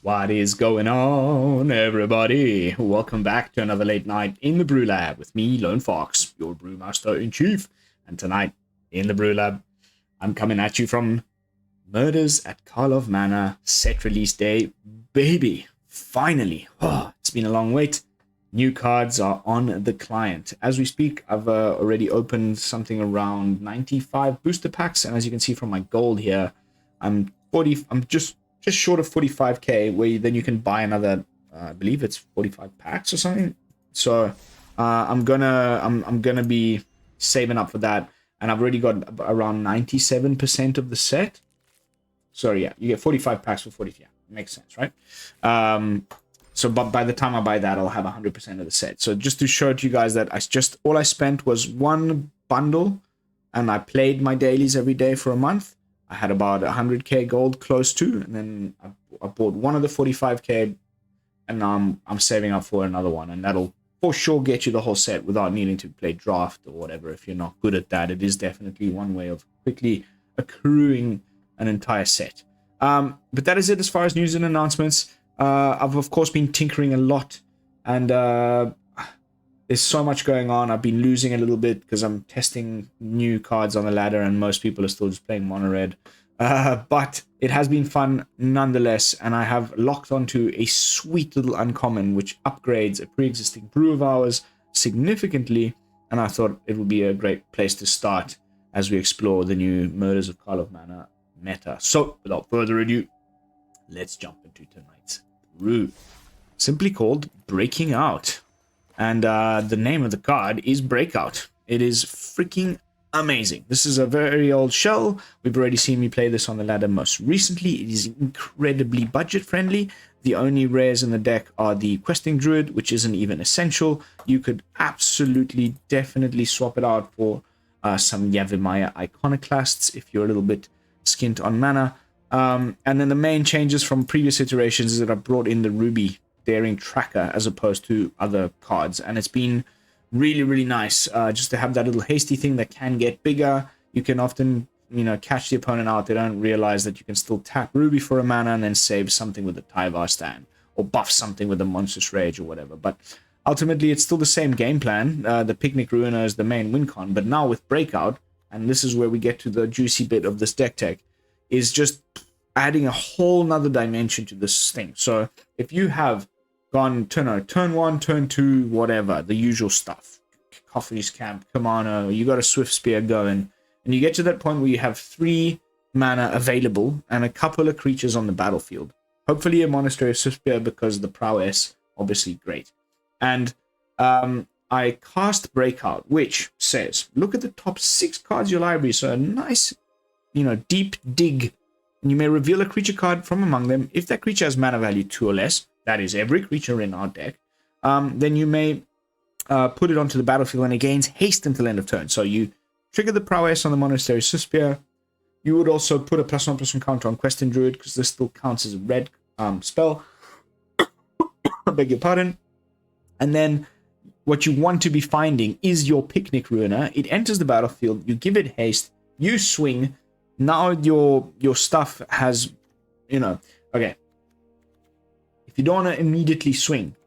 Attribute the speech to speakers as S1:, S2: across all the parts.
S1: What is going on, everybody? Welcome back to another late night in the BrewLab with me, Lone Fox, your Brewmaster in Chief. And tonight, in the BrewLab, I'm coming at you from Murders at Karlov Manor, set release day. Baby, finally. Oh, it's been a long wait. New cards are on the client. As we speak, I've already opened something around 95 booster packs. And as you can see from my gold here, I'm just short of 45k, where then you can buy another, I believe it's 45 packs or something. So I'm gonna be saving up for that, and I've already got around 97% of the set. So yeah, you get 45 packs for 40. Yeah, makes sense, right? So but by the time I buy that, I'll have 100% of the set. So just to show to you guys that all I spent was one bundle, and I played my dailies every day for a month. I had about 100k gold close to, and then I bought one of the 45k, and now I'm saving up for another one, and that'll for sure get you the whole set without needing to play draft or whatever. If you're not good at that, it is definitely one way of quickly accruing an entire set. But that is it as far as news and announcements. I've of course been tinkering a lot, and there's so much going on. I've been losing a little bit because I'm testing new cards on the ladder, and most people are still just playing mono red. But it has been fun nonetheless, and I have locked onto a sweet little uncommon which upgrades a pre-existing brew of ours significantly, and I thought it would be a great place to start as we explore the new Murders of Karlov Manor meta. So, without further ado, let's jump into tonight's brew. Simply called Breaking Out. And the name of the card is Breakout. It is freaking amazing. This is a very old shell. We've already seen me play this on the ladder most recently. It is incredibly budget friendly. The only rares in the deck are the Questing Druid, which isn't even essential. You could absolutely, definitely swap it out for some Yavimaya Iconoclasts if you're a little bit skint on mana. And then the main changes from previous iterations is that I brought in the Ruby Daring Tracker as opposed to other cards, and it's been really nice just to have that little hasty thing that can get bigger. You can often catch the opponent out. They don't realize that you can still tap Ruby for a mana and then save something with the Tyvar stand or buff something with the Monstrous Rage or whatever. But ultimately it's still the same game plan. The Picnic Ruiner is the main win con, but now with Breakout, and this is where we get to the juicy bit of this deck tech, is just adding a whole nother dimension to this thing. So if you have gone turn 1, turn 2, whatever, the usual stuff, Cacophony Scamp, Kumano, you got a Swiftspear going, and you get to that point where you have 3 mana available and a couple of creatures on the battlefield. Hopefully a Monastery Swiftspear, because the prowess, obviously great. And I cast Breakout, which says, look at the top 6 cards of your library. So a nice, deep dig. And you may reveal a creature card from among them. If that creature has mana value 2 or less, that is every creature in our deck, then you may put it onto the battlefield and it gains haste until end of turn. So you trigger the prowess on the Monastery Swiftspear. You would also put a +1/+1 counter on Questing Druid, because this still counts as a red spell. I beg your pardon. And then what you want to be finding is your Picnic Ruiner. It enters the battlefield, you give it haste, you swing. Now your stuff has, okay. If you don't want to immediately swing,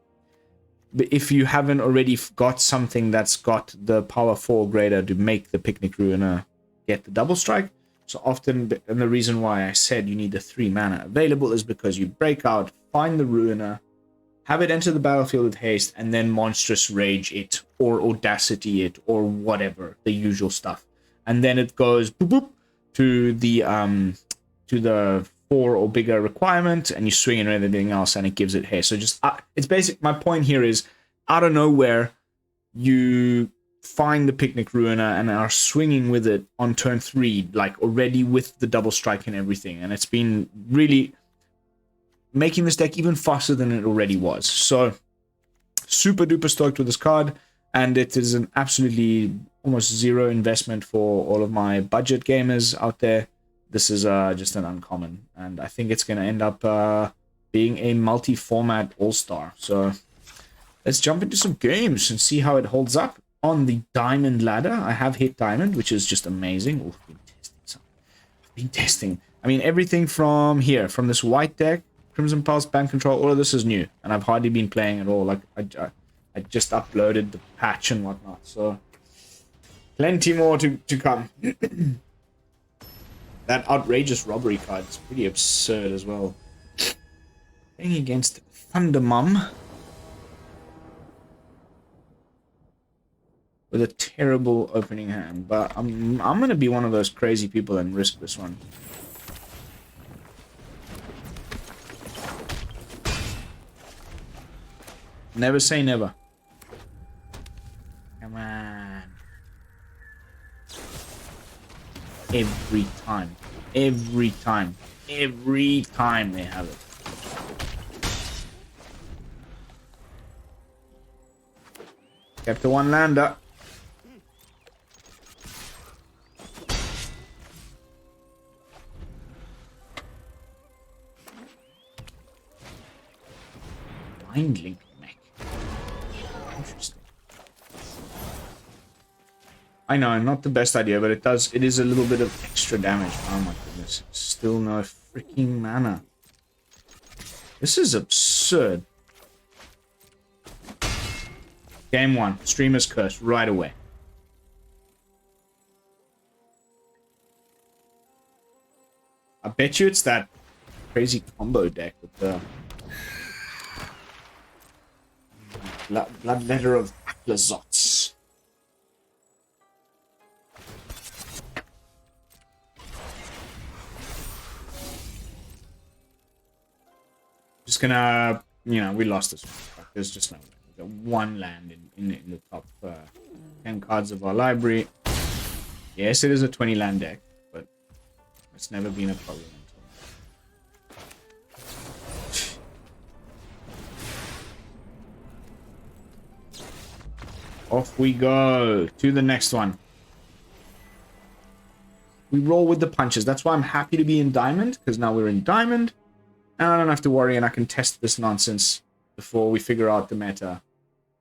S1: but if you haven't already got something that's got the power 4 greater to make the Picnic Ruiner get the double strike, so often, and the reason why I said you need the 3 mana available is because you break out, find the Ruiner, have it enter the battlefield with haste, and then Monstrous Rage it, or Audacity it, or whatever, the usual stuff. And then it goes boop boop to the 4 or bigger requirement, and you swing and everything else, and it gives it haste. So just it's basic. My point here is, out of nowhere, you find the Picnic Ruiner and are swinging with it on turn 3, like already with the double strike and everything, and it's been really making this deck even faster than it already was. So super duper stoked with this card, and it is an absolutely almost zero investment for all of my budget gamers out there. This is just an uncommon, and I think it's going to end up being a multi-format all-star. So let's jump into some games and see how it holds up on the Diamond ladder. I have hit Diamond, which is just amazing. I've been testing. I mean, everything from here, from this white deck, Crimson Pulse, Band Control, all of this is new, and I've hardly been playing at all. Like, I just uploaded the patch and whatnot, so plenty more to come. That outrageous robbery card is pretty absurd as well. Playing against Thunder Mum with a terrible opening hand, but I'm gonna be one of those crazy people and risk this one. Never say never. Come on. Every time. Every time. Every time they have it. Kept the one lander. Mind Link mech. Interesting. I know, not the best idea, but it is a little bit of extra damage. Oh my goodness. Still no freaking mana. This is absurd. Game 1. Streamer's Curse right away. I bet you it's that crazy combo deck with the Bloodletter of Aklazots. Just gonna, you know, we lost this one. There's just no way. We got one land in the top 10 cards of our library. Yes, it is a 20 land deck, but it's never been a problem until. Off we go to the next one. We roll with the punches. That's why I'm happy to be in Diamond, because now we're in Diamond. And I don't have to worry, and I can test this nonsense before we figure out the meta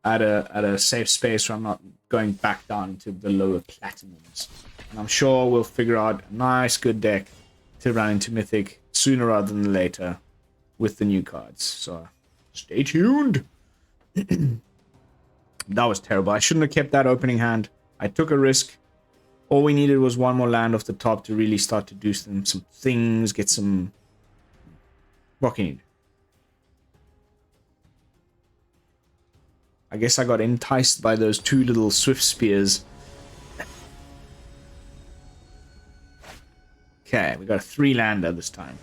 S1: at a safe space where I'm not going back down to the lower platinums. And I'm sure we'll figure out a nice, good deck to run into Mythic sooner rather than later with the new cards. So stay tuned. That was terrible. I shouldn't have kept that opening hand. I took a risk. All we needed was one more land off the top to really start to do some things, get some... What can you do? I guess I got enticed by those two little Swiftspears. Okay, we got a 3-lander this time.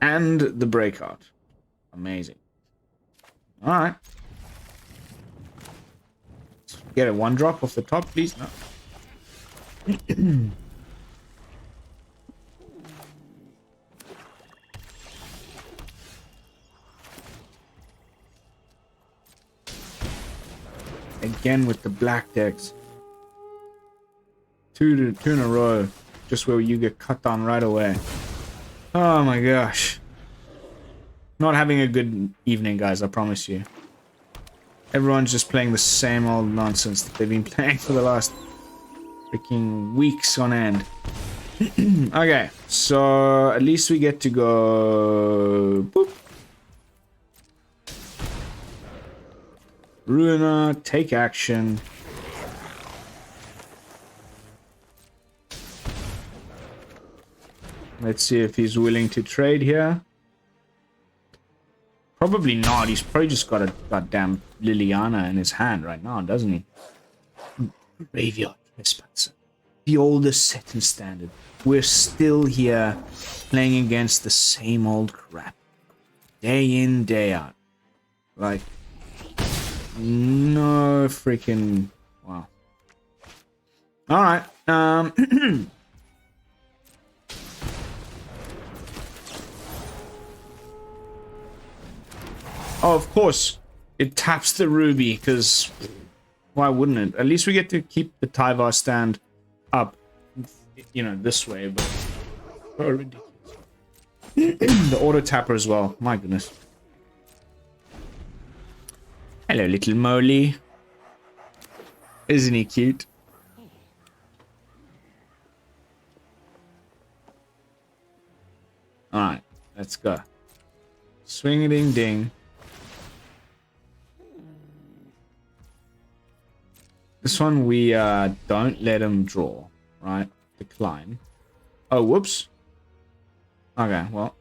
S1: And the breakout. Amazing. Alright. Get a 1-drop off the top, please. No. Again with the black decks. Two in a row. Just where you get cut down right away. Oh my gosh. Not having a good evening, guys, I promise you. Everyone's just playing the same old nonsense that they've been playing for the last freaking weeks on end. Okay, so at least we get to go... Boop. Ruiner, take action. Let's see if he's willing to trade here. Probably not. He's probably just got a goddamn Liliana in his hand right now, doesn't he? Graveyard Trespasser. The oldest set and standard. We're still here playing against the same old crap. Day in, day out. Like... No freaking... Wow. Alright. Oh, of course. It taps the ruby, because... Why wouldn't it? At least we get to keep the Tyvar stand up. You know, this way, but... Oh, ridiculous. The auto tapper as well. My goodness. Hello, little Molly. Isn't he cute? Alright. Let's go. Swing-a-ding-ding. This one we don't let him draw, right? Decline. Oh, whoops. Okay, well.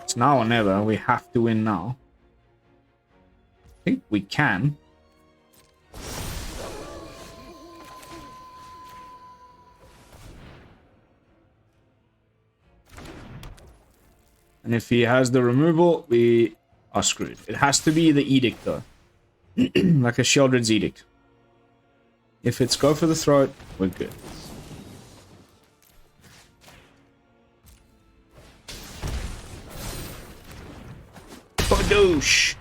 S1: It's now or never. We have to win now. I think we can. And if he has the removal, we are screwed. It has to be the edict, though. Like a Sheoldred's edict. If it's go for the throat, we're good. Badoosh!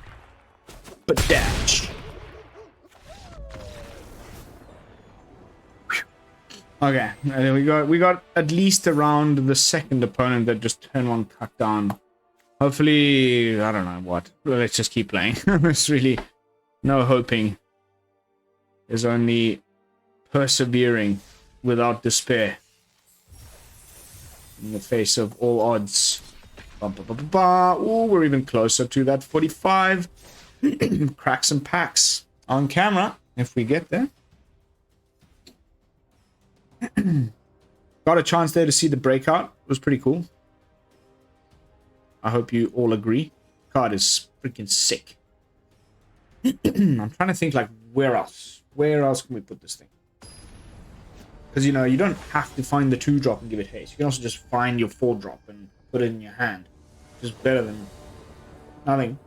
S1: Badash! Okay, we got at least around the second opponent that just turn one cut down. Hopefully, I don't know what. Let's just keep playing. There's really no hoping. There's only persevering without despair. In the face of all odds. Ooh, we're even closer to that 45. Cracks and packs on camera if we get there. Got a chance there to see the breakout. It was pretty cool. I hope you all agree. Card is freaking sick. I'm trying to think like where else? Where else can we put this thing? Because, you know, you don't have to find the 2-drop and give it haste. You can also just find your 4-drop and put it in your hand. Just better than nothing.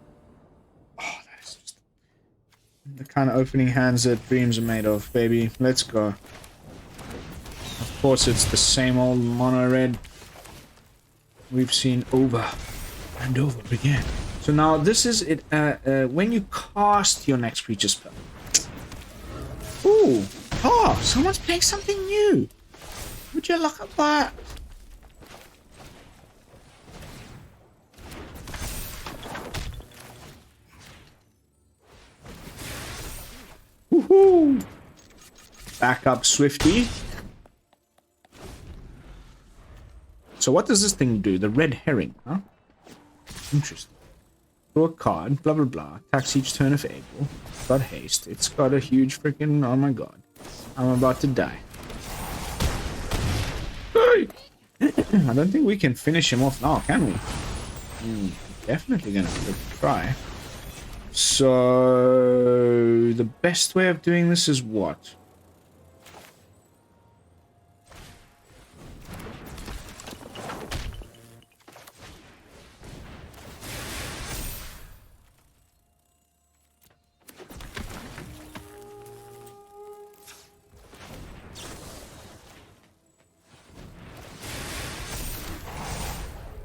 S1: Oh, that is just the kind of opening hands that dreams are made of, baby. Let's go. Of course, it's the same old mono red we've seen over and over again. So now this is it. When you cast your next creature spell. Ooh! Oh, someone's playing something new. Would you look at that? Woohoo! Back up, Swifty. So what does this thing do? The red herring, huh? Interesting. Draw a card, blah blah blah. Attacks each turn if able. Got haste. It's got a huge freaking... Oh my god. I'm about to die. Hey! I don't think we can finish him off now, can we? Definitely gonna try. So... the best way of doing this is what?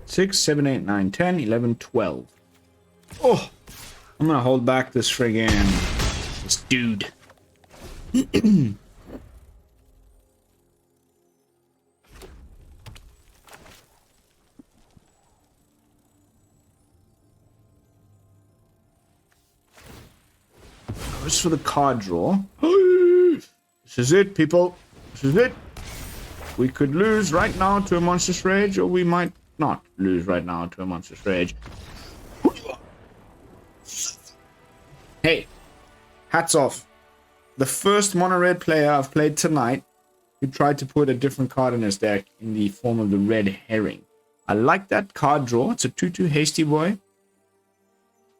S1: Six, 7, 8, 9, 10, 11, 12. Oh! I'm gonna hold back this friggin... this dude. Goes for the card draw. This is it, people. This is it. We could lose right now to a Monstrous Rage, or we might not lose right now to a Monstrous Rage. Hey, hats off. The first mono red player I've played tonight who tried to put a different card in his deck in the form of the red herring. I like that card draw. It's a 2/2 hasty boy.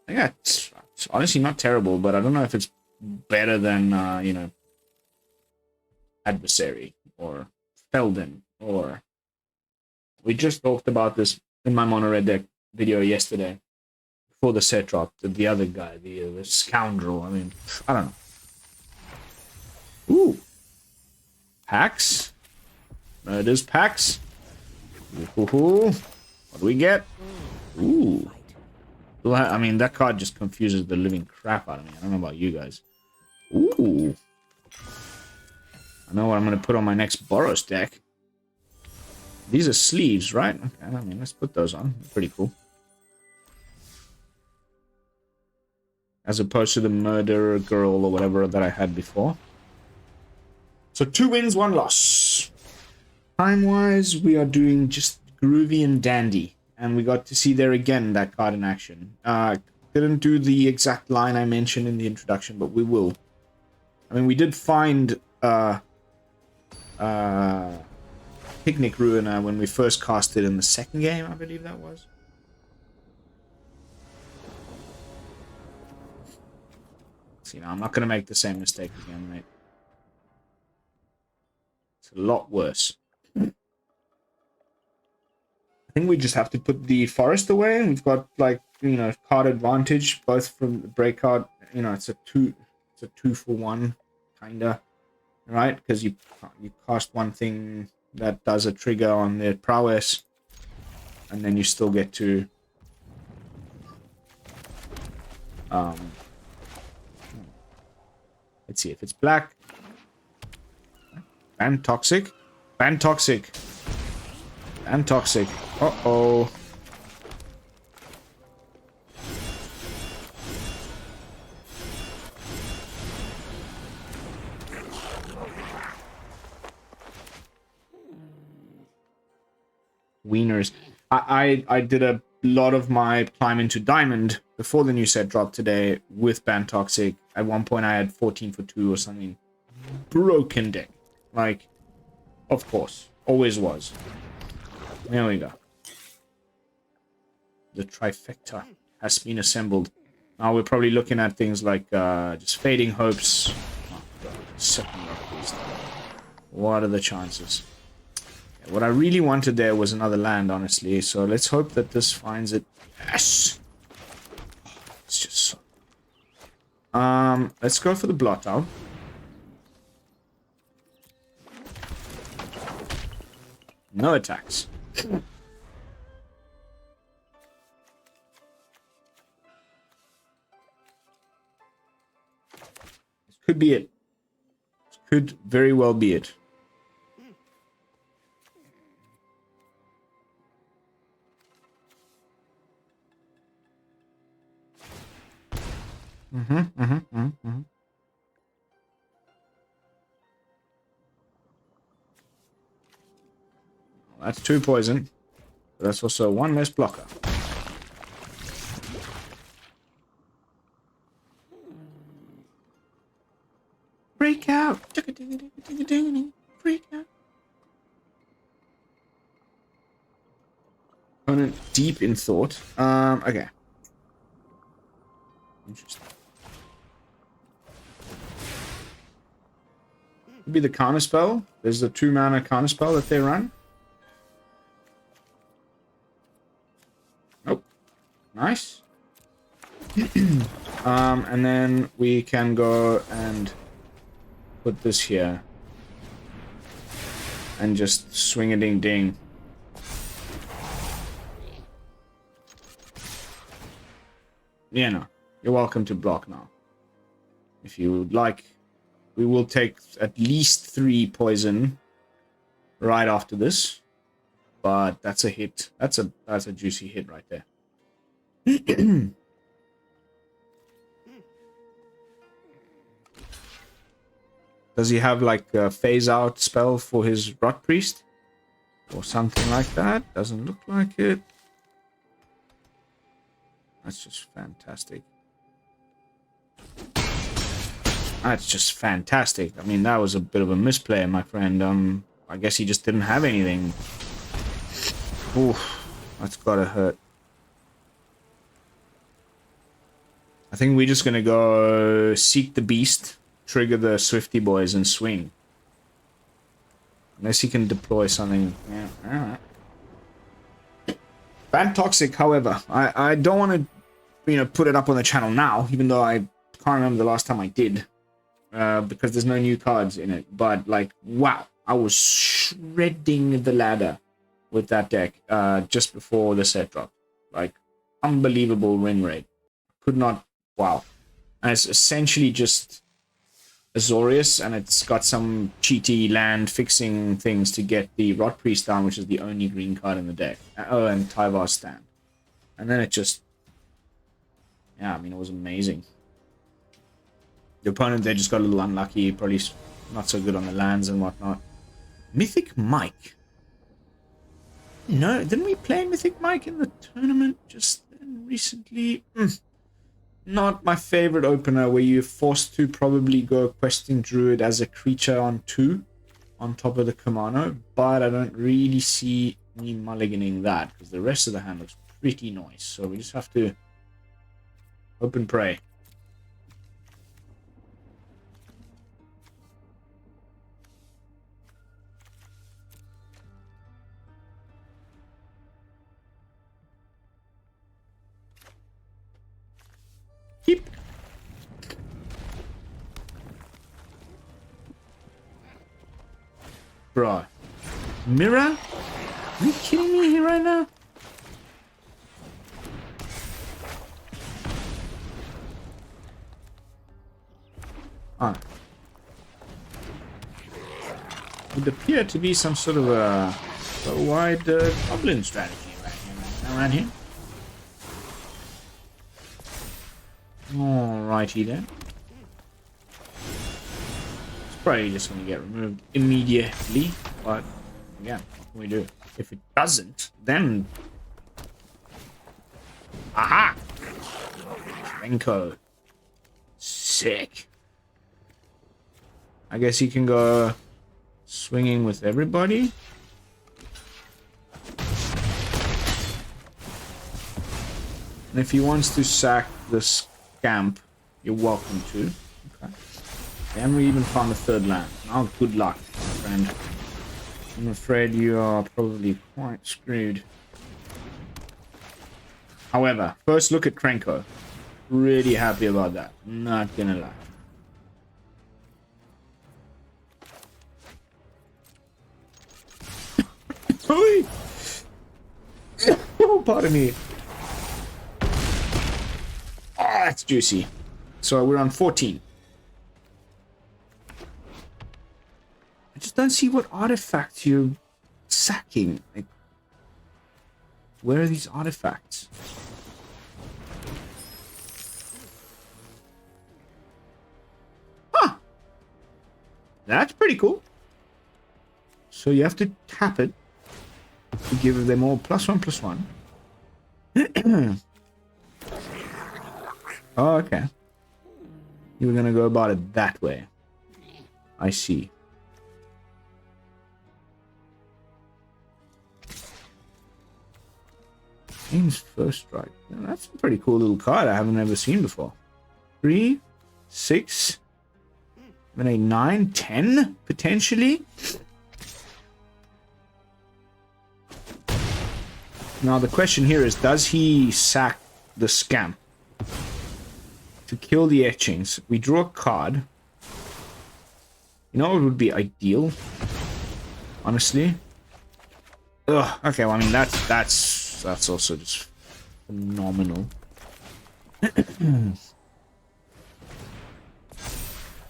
S1: I think it's honestly not terrible, but I don't know if it's better than, you know, Adversary or Felden or... We just talked about this in my mono red deck video yesterday. Before the set drop, the other guy, the scoundrel. I mean, I don't know. Ooh. Packs. Murders packs. Ooh. What do we get? Ooh. I mean, that card just confuses the living crap out of me. I don't know about you guys. Ooh. I know what I'm going to put on my next Boros deck. These are sleeves, right? Okay, I mean, let's put those on. They're pretty cool. As opposed to the murderer girl or whatever that I had before. So 2 wins, 1 loss. Time-wise, we are doing just groovy and dandy. And we got to see there again that card in action. Didn't do the exact line I mentioned in the introduction, but we will. I mean, we did find Picnic Ruiner when we first cast it in the second game, I believe that was. See, now I'm not going to make the same mistake again, mate. It's a lot worse. I think we just have to put the forest away, and we've got, like, you know, card advantage both from the break card. You know, it's a 2-for-1 kinda, right? Because you cast one thing that does a trigger on their prowess, and then you still get to let's see if it's black. Ban toxic. Ban toxic. Ban toxic. Uh-oh. Wieners. I did a lot of my climb into Diamond before the new set dropped today with Ban Toxic. At one point I had 14 for 2 or something. Broken deck. Like, of course. Always was. There we go. The trifecta has been assembled. Now we're probably looking at things like just Fading Hopes. Oh, God. Second rock beast. What are the chances? What I really wanted there was another land, honestly. So let's hope that this finds it. Yes! Oh, it's just so... let's go for the blot out. No attacks. This could be it. This could very well be it. That's 2 poison. But that's also 1 less blocker. Freak out! Freak out! Opponent deep in thought. Okay. Interesting. Could be the counter spell. There's a 2-mana counter spell that they run. Nope. Nice. And then we can go and put this here. And just swing a ding ding. Yeah, no. You're welcome to block now. If you would like, we will take at least 3 poison right after this. But that's a hit. That's a juicy hit right there. Does he have like a phase out spell for his Rot Priest? Or something like that? Doesn't look like it. That's just fantastic. That's just fantastic. I mean, that was a bit of a misplay, my friend. I guess he just didn't have anything. Oof, that's gotta hurt. I think we're just gonna go Seek the Beast, trigger the Swifty boys, and swing. Unless he can deploy something. Yeah, alright. Ban Toxic, however, I don't want to, you know, put it up on the channel now, even though I can't remember the last time I did. Because there's no new cards in it. But, like, wow. I was shredding the ladder with that deck just before the set dropped. Like, unbelievable win rate. Could not... Wow. And it's essentially just Azorius, and it's got some cheaty land fixing things to get the Rot Priest down, which is the only green card in the deck. Oh, and Tyvar's stand. And then it just... Yeah, I mean, it was amazing. The opponent there just got a little unlucky, probably not so good on the lands and whatnot. Mythic Mike. No, didn't we play Mythic Mike in the tournament just recently? Not my favorite opener, where you're forced to probably go Questing Druid as a creature on 2 on top of the Kumano, but I don't really see me mulliganing that because the rest of the hand looks pretty nice. So we just have to hope and pray. Keep. Bruh. Mirror? Are you kidding me here right now? Ah. Would appear to be some sort of a wide goblin strategy around here. Alrighty then. It's probably just going to get removed immediately, but again, what can we do? If it doesn't, then... Aha! Renko. Sick. I guess he can go swinging with everybody. And if he wants to sack the Scamp, you're welcome to. Okay. And we even found a third land. Now, good luck, my friend. I'm afraid you are probably quite screwed. However, first look at Krenko. Really happy about that. Not gonna lie. Oh, pardon me. Ah, that's juicy. So we're on 14. I just don't see what artifacts you're sacking. Like, where are these artifacts? Huh. That's pretty cool. So you have to tap it to give them all +1/+1. Oh, okay. You were gonna go about it that way. I see. Game's first strike. Yeah, that's a pretty cool little card I haven't ever seen before. 3, 6, 7, 8, 9, 10, potentially. Now the question here is, does he sack the Scamp to kill the etchings? We draw a card. You know what would be ideal? Honestly. Ugh, okay, well, I mean, that's also just phenomenal.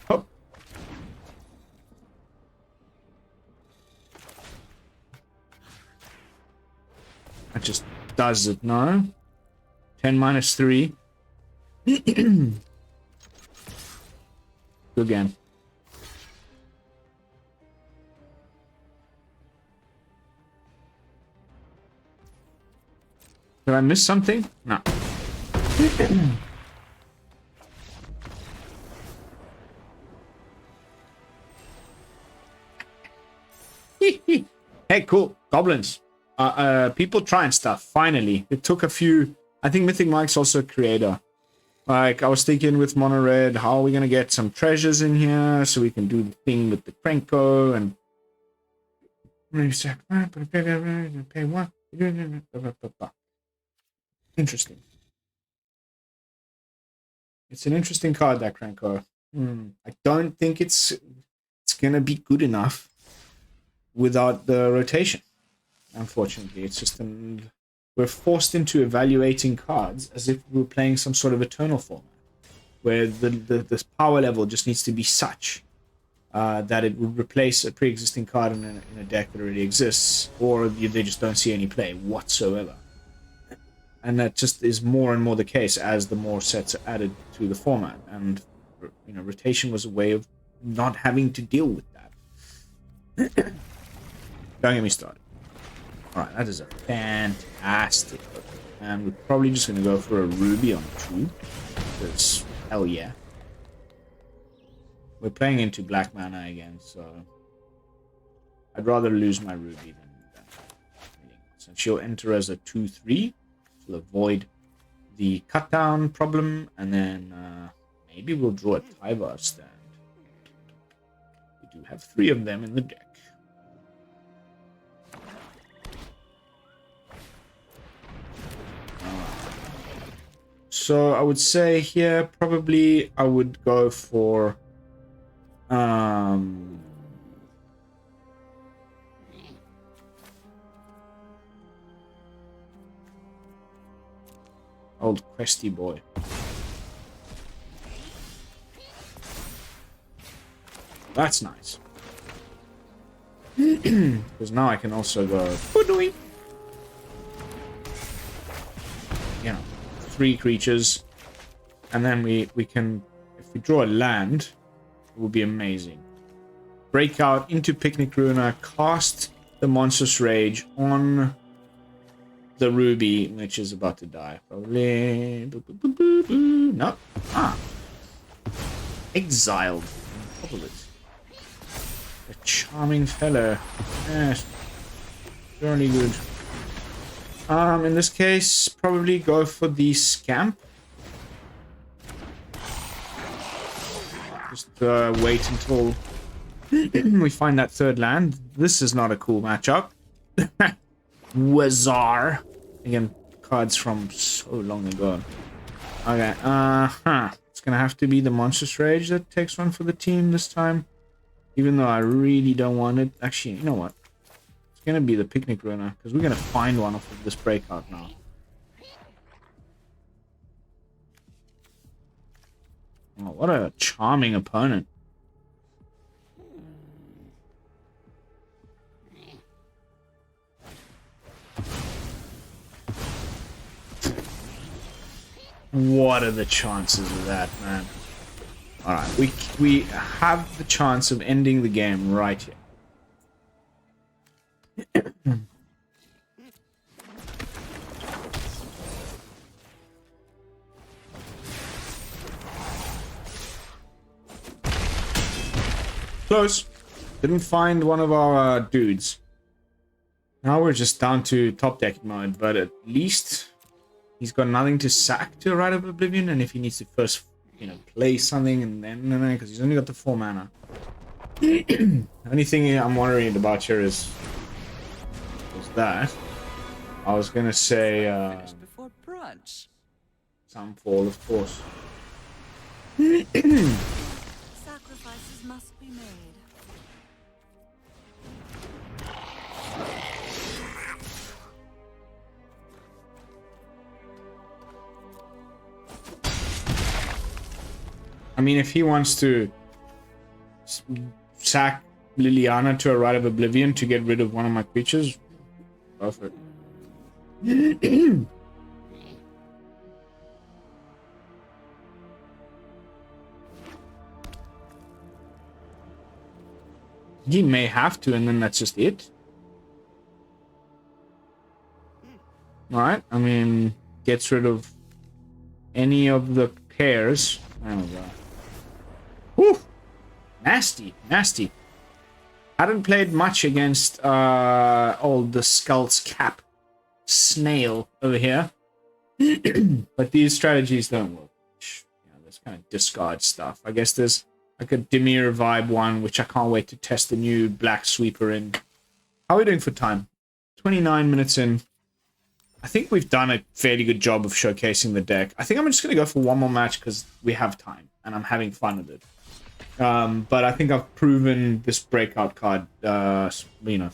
S1: Oh. That just does it, no? 10 minus 3. Go again. Did I miss something? No. Hey, cool. Goblins. People trying stuff. Finally. It took a few... I think Mythic Mike's also a creator. Like, I was thinking with Mono Red, how are we going to get some treasures in here so we can do the thing with the Krenko and... Pay one. Interesting. It's an interesting card, that Krenko. I don't think it's going to be good enough without the rotation. Unfortunately, it's just we're forced into evaluating cards as if we're playing some sort of eternal format, where the power level just needs to be such that it would replace a pre-existing card in a deck that already exists, or they just don't see any play whatsoever. And that just is more and more the case as the more sets are added to the format. And, you know, rotation was a way of not having to deal with that. Don't get me started. Alright, that is a fantastic look. And we're probably just going to go for a ruby on 2. Because, hell yeah. We're playing into black mana again, so... I'd rather lose my ruby than anything else. And she'll enter as a 2-3. She'll avoid the cut down problem, and then maybe we'll draw a Tyvar stand. We do have 3 of them in the deck. So I would say here probably I would go for old questy boy. That's nice. Because now I can also go you know, 3 creatures, and then we can, if we draw a land, it will be amazing. Break out into Picnic Runa, cast the Monstrous Rage on the ruby, which is about to die. Probably. No. Ah. Exiled. On top of it. A charming fellow. Yes. Very good. In this case, probably go for the Scamp. Just wait until we find that 3rd land. This is not a cool matchup. Wazar. Again, cards from so long ago. Okay, It's gonna have to be the Monstrous Rage that takes one for the team this time. Even though I really don't want it. Actually, you know what? It's gonna be the Picnic Runner, because we're gonna find one off of this breakout now. Oh, what a charming opponent. What are the chances of that, man? Alright, we have the chance of ending the game right here. Close. Didn't find one of our dudes. Now we're just down to top deck mode, but at least he's got nothing to sack to Rite of Oblivion, and if he needs to first, you know, play something and then, because he's only got the 4 mana. Only thing I'm worried about here is that. I was gonna say
S2: before brunch.
S1: Sunfall, of course.
S2: Sacrifices must be made.
S1: I mean, if he wants to sack Liliana to a Rite of Oblivion to get rid of one of my creatures, go for it. He may have to, and then that's just it. Alright, I mean, gets rid of any of the pairs. Oh, God. Whew! Nasty, nasty. Hadn't played much against old the Skull's Cap snail over here. But these strategies don't work. You know, there's kind of discard stuff. I guess there's like a Dimir vibe one, which I can't wait to test the new Black Sweeper in. How are we doing for time? 29 minutes in. I think we've done a fairly good job of showcasing the deck. I think I'm just going to go for one more match because we have time and I'm having fun with it. But I think I've proven this breakout card, you know,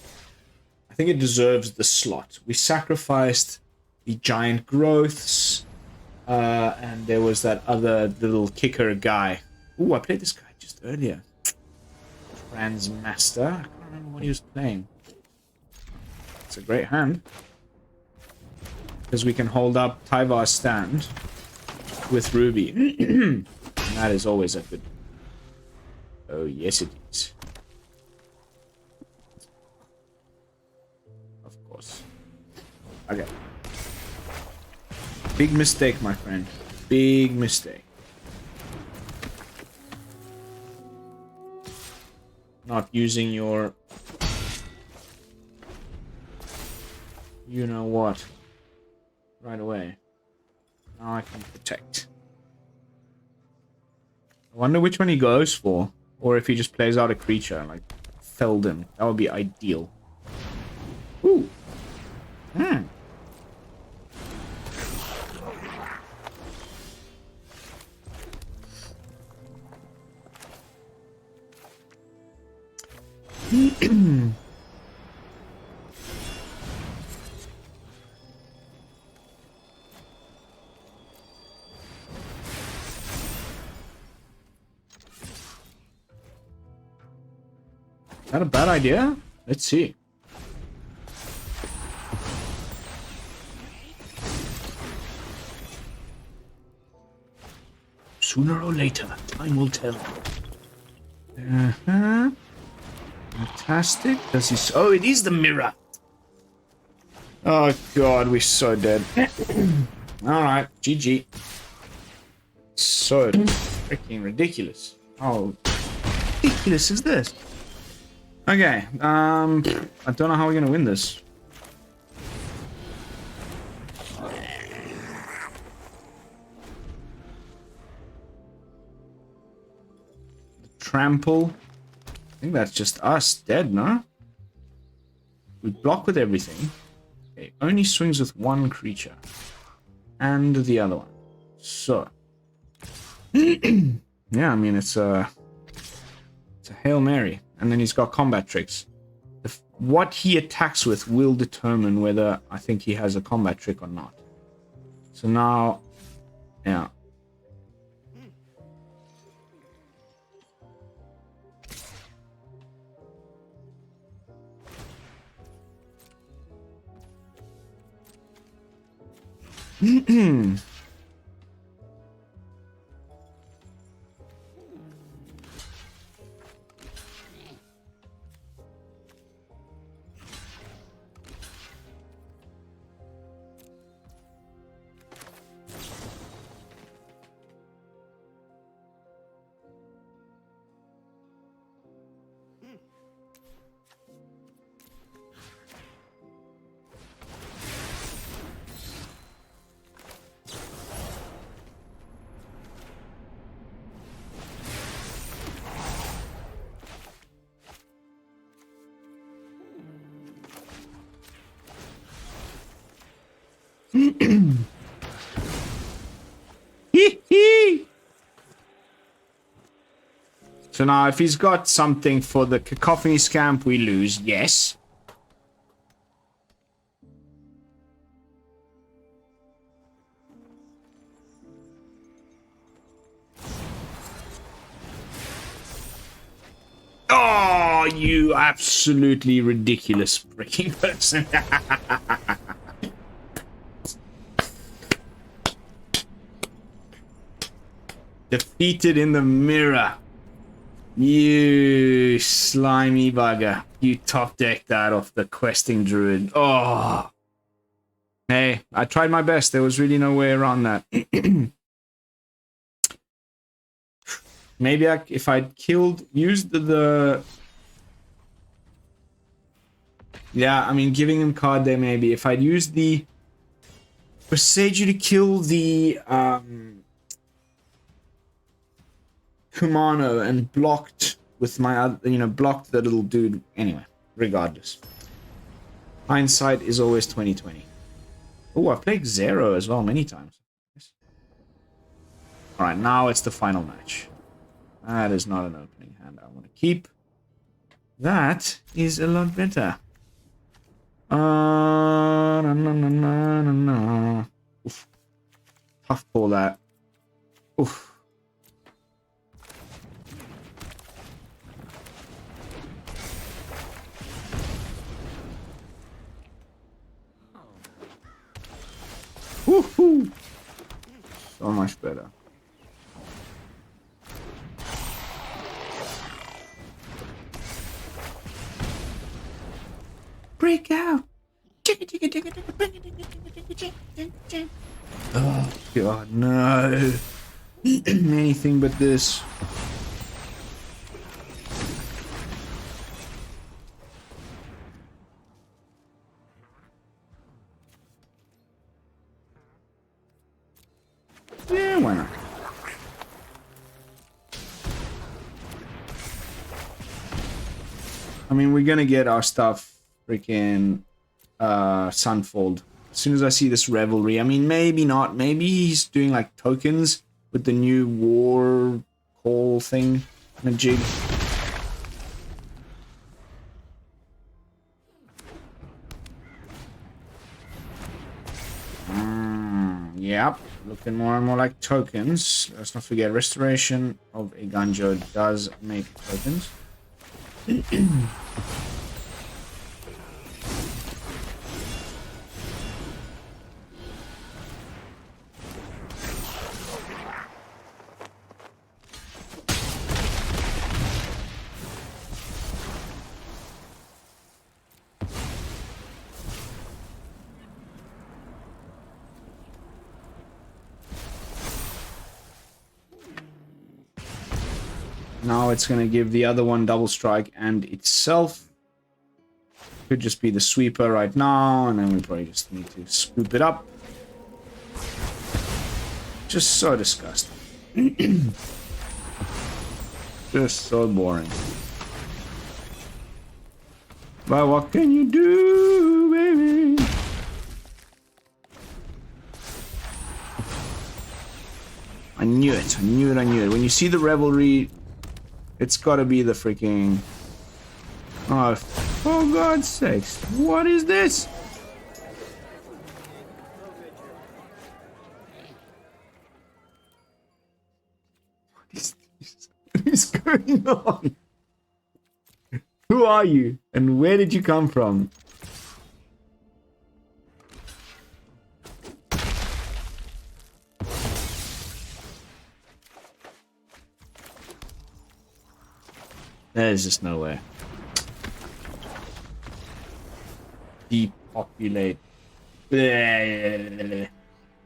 S1: I think it deserves the slot. We sacrificed the giant growths, and there was that other little kicker guy. Ooh, I played this guy just earlier. Transmaster. I can't remember what he was playing. It's a great hand. Because we can hold up Tyvar's stand with Ruby. And that is always a good... Oh, yes it is. Of course. Okay. Big mistake, my friend. Big mistake. Not using your... You know what? Right away. Now I can protect. I wonder which one he goes for. Or if he just plays out a creature, like Felden. That would be ideal. Ooh. Hmm. Is that a bad idea? Let's see. Sooner or later, time will tell. Uh-huh. Fantastic. Does he... Oh, it is the mirror. Oh, God, we're so dead. Alright, GG. So freaking ridiculous. How ridiculous is this? Okay, I don't know how we're gonna win this. The trample. I think that's just us dead, no? We block with everything. Okay, only swings with one creature. And the other one. So. Yeah, I mean, it's a Hail Mary. And then he's got combat tricks. What he attacks with will determine whether I think he has a combat trick or not. So now, yeah. So now if he's got something for the Cacophony Scamp, we lose. Yes. Oh, you absolutely ridiculous freaking person. Defeated in the mirror. You slimy bugger. You top decked that off the Questing Druid. Oh. Hey, I tried my best. There was really no way around that. Maybe if I'd used the... Yeah, I mean, giving him card there maybe. If I'd used the Boseiju to kill the Kumano and blocked with my other, blocked the little dude. Anyway, regardless. Hindsight is always 20/20. Oh, I've played Zero as well many times. Alright, now it's the final match. That is not an opening hand I want to keep. That is a lot better. Oof. Tough pull that. Oof. Woohoo! So much better. Break out! Get Oh god, no. Anything but this. Yeah, why not? I mean, we're gonna get our stuff freaking Sunfold. As soon as I see this Revelry, I mean, maybe not. Maybe he's doing like tokens with the new war call thing and a jig. Yep, looking more and more like tokens. Let's not forget, restoration of a Ganjo does make tokens. Now it's going to give the other one double strike and itself. Could just be the sweeper right now, and then we probably just need to scoop it up. Just so disgusting. Just so boring. But what can you do, baby? I knew it. I knew it. I knew it. When you see the Revelry, it's gotta be the freaking... Oh, for God's sakes. What is this? What is this? What is going on? Who are you? And where did you come from? There's just no way. Depopulate.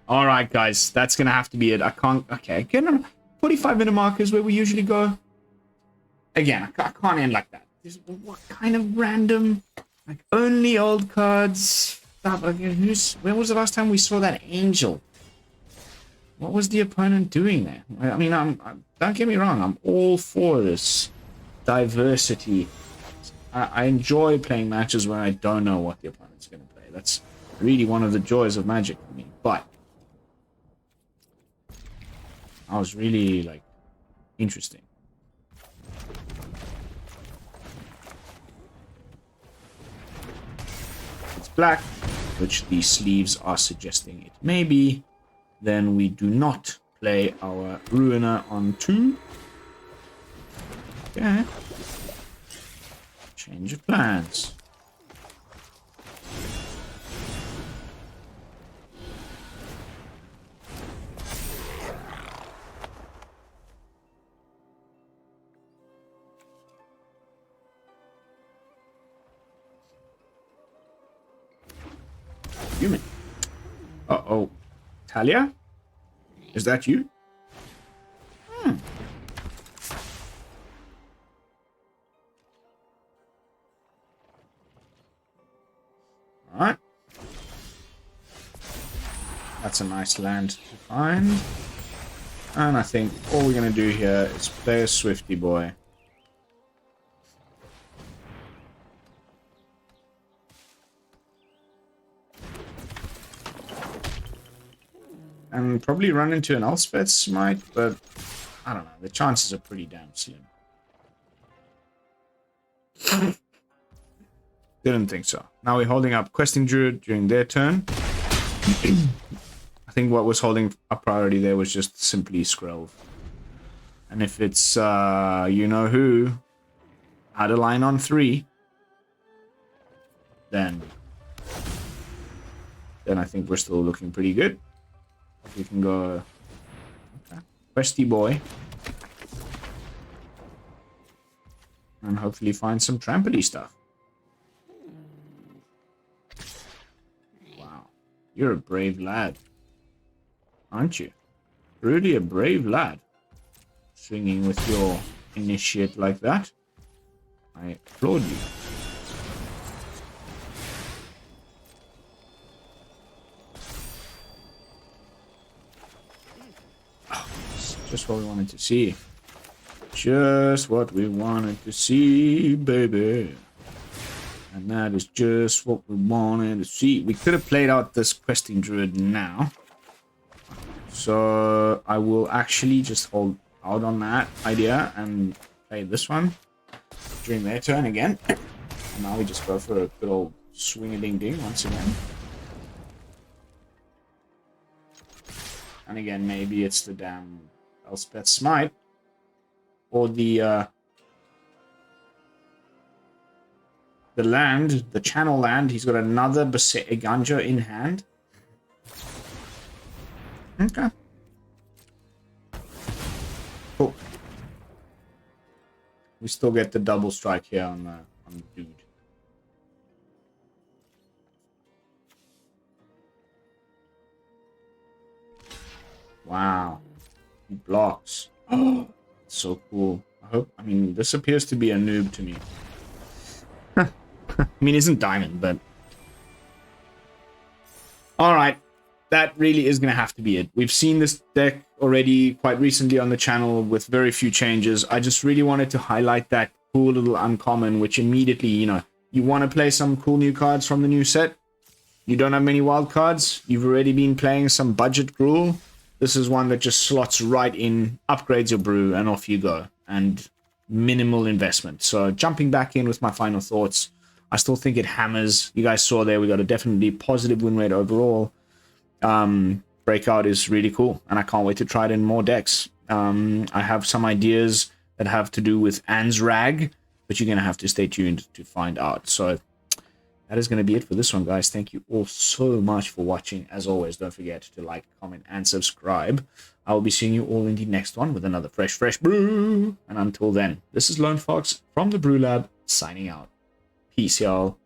S1: Alright, guys. That's gonna have to be it. I can't... Okay, again, 45-minute markers where we usually go. Again, I can't end like that. What kind of random... Like, only old cards... Stuff. Like, when was the last time we saw that angel? What was the opponent doing there? I mean, don't get me wrong. I'm all for this diversity. I enjoy playing matches where I don't know what the opponent's going to play. That's really one of the joys of Magic for me. But I was really like interesting. It's black, which the sleeves are suggesting it may be. Then we do not play our Ruiner on 2. Okay. Change of plans. Human. Uh-oh. Talia? Is that you? Alright. That's a nice land to find. And I think all we're going to do here is play a Swifty boy. And probably run into an Elspeth Smite, but I don't know. The chances are pretty damn slim. Didn't think so. Now we're holding up Questing Druid during their turn. I think what was holding up priority there was just simply Skrelv. And if it's you know who, add a line on 3, then I think we're still looking pretty good. We can go Questy boy. And hopefully find some trampety stuff. You're a brave lad, aren't you? Really a brave lad. Swinging with your initiate like that. I applaud you. Oh, just what we wanted to see. Just what we wanted to see, baby. And that is just what we wanted to see. We could have played out this Questing Druid now. So I will actually just hold out on that idea and play this one during their turn again. And now we just go for a good old swing-a-ding-ding once again. And again, maybe it's the damn Elspeth Smite. Or the land, the channel land. He's got another Boseiju in hand. Okay. Cool. We still get the double strike here on the dude. Wow. He blocks. Oh, so cool. I mean, this appears to be a noob to me. I mean, isn't diamond, but... Alright. That really is going to have to be it. We've seen this deck already quite recently on the channel with very few changes. I just really wanted to highlight that cool little uncommon, which immediately, you know, you want to play some cool new cards from the new set. You don't have many wild cards. You've already been playing some budget Gruul. This is one that just slots right in, upgrades your brew, and off you go. And minimal investment. So jumping back in with my final thoughts, I still think it hammers. You guys saw there, we got a definitely positive win rate overall. Breakout is really cool, and I can't wait to try it in more decks. I have some ideas that have to do with Ann's Rag, but you're going to have to stay tuned to find out. So that is going to be it for this one, guys. Thank you all so much for watching. As always, don't forget to like, comment, and subscribe. I will be seeing you all in the next one with another fresh brew. And until then, this is Lone Fox from the BrewLab, signing out. Peace, y'all.